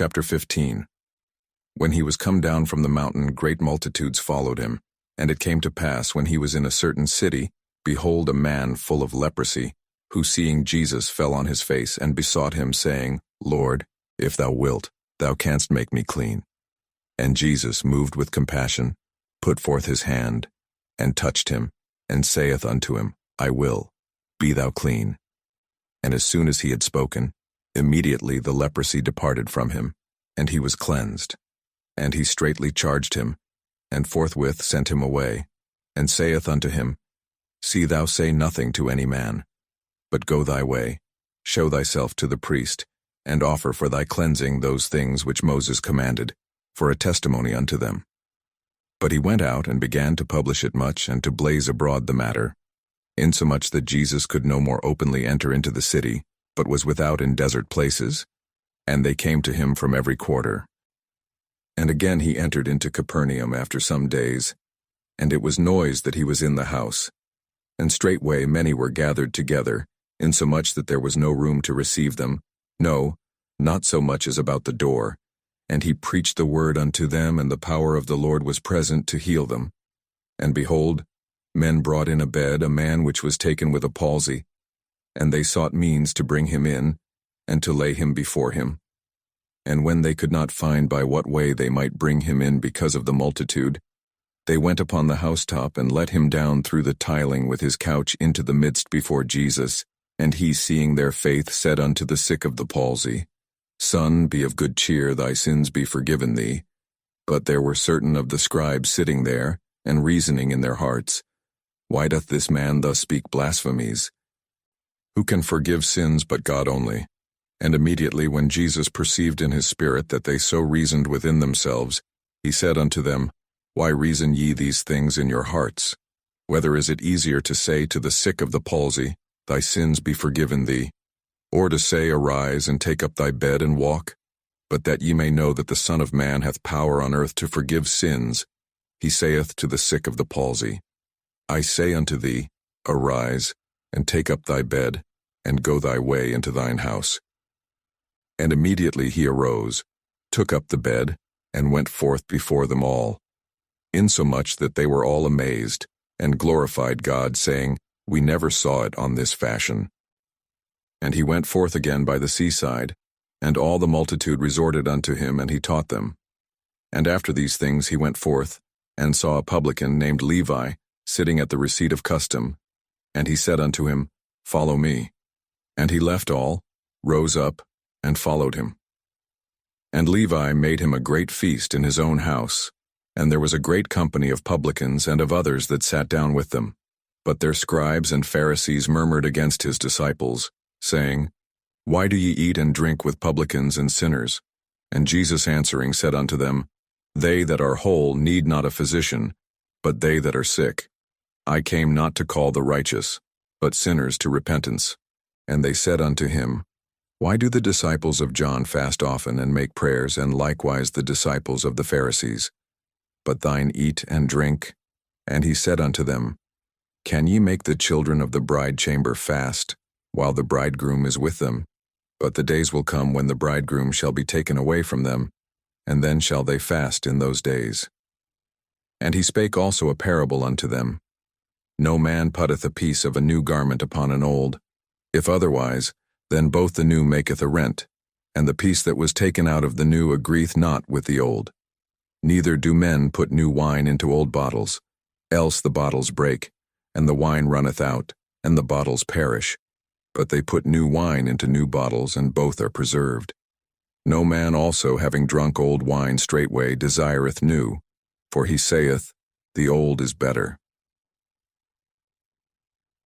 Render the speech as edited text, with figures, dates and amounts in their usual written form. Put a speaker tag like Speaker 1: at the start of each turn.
Speaker 1: Chapter 15. When he was come down from the mountain, great multitudes followed him. And it came to pass, when he was in a certain city, behold, a man full of leprosy, who seeing Jesus fell on his face, and besought him, saying, Lord, if thou wilt, thou canst make me clean. And Jesus, moved with compassion, put forth his hand, and touched him, and saith unto him, I will, be thou clean. And as soon as he had spoken, immediately the leprosy departed from him, and he was cleansed. And he straitly charged him, and forthwith sent him away, and saith unto him, See thou say nothing to any man, but go thy way, show thyself to the priest, and offer for thy cleansing those things which Moses commanded, for a testimony unto them. But he went out and began to publish it much, and to blaze abroad the matter, insomuch that Jesus could no more openly enter into the city, but was without in desert places, and they came to him from every quarter. And again he entered into Capernaum after some days, and it was noised that he was in the house. And straightway many were gathered together, insomuch that there was no room to receive them, no, not so much as about the door. And he preached the word unto them, and the power of the Lord was present to heal them. And behold, men brought in a bed a man which was taken with a palsy, and they sought means to bring him in, and to lay him before him. And when they could not find by what way they might bring him in because of the multitude, they went upon the housetop and let him down through the tiling with his couch into the midst before Jesus. And he, seeing their faith, said unto the sick of the palsy, Son, be of good cheer, thy sins be forgiven thee. But there were certain of the scribes sitting there, and reasoning in their hearts, Why doth this man thus speak blasphemies? Who can forgive sins but God only? And immediately when Jesus perceived in his spirit that they so reasoned within themselves, he said unto them, Why reason ye these things in your hearts? Whether is it easier to say to the sick of the palsy, Thy sins be forgiven thee, or to say, Arise, and take up thy bed, and walk? But that ye may know that the Son of Man hath power on earth to forgive sins, he saith to the sick of the palsy, I say unto thee, Arise, and take up thy bed, and go thy way into thine house. And immediately he arose, took up the bed, and went forth before them all, insomuch that they were all amazed, and glorified God, saying, We never saw it on this fashion. And he went forth again by the seaside, and all the multitude resorted unto him, and he taught them. And after these things he went forth, and saw a publican named Levi sitting at the receipt of custom. And he said unto him, Follow me. And he left all, rose up, and followed him. And Levi made him a great feast in his own house, and there was a great company of publicans and of others that sat down with them. But their scribes and Pharisees murmured against his disciples, saying, Why do ye eat and drink with publicans and sinners? And Jesus answering said unto them, They that are whole need not a physician, but they that are sick. I came not to call the righteous, but sinners to repentance. And they said unto him, Why do the disciples of John fast often and make prayers, and likewise the disciples of the Pharisees? But thine eat and drink. And he said unto them, Can ye make the children of the bride chamber fast, while the bridegroom is with them? But the days will come when the bridegroom shall be taken away from them, and then shall they fast in those days. And he spake also a parable unto them. No man putteth a piece of a new garment upon an old. If otherwise, then both the new maketh a rent, and the piece that was taken out of the new agreeth not with the old. Neither do men put new wine into old bottles, else the bottles break, and the wine runneth out, and the bottles perish. But they put new wine into new bottles, and both are preserved. No man also, having drunk old wine straightway, desireth new, for he saith, The old is better.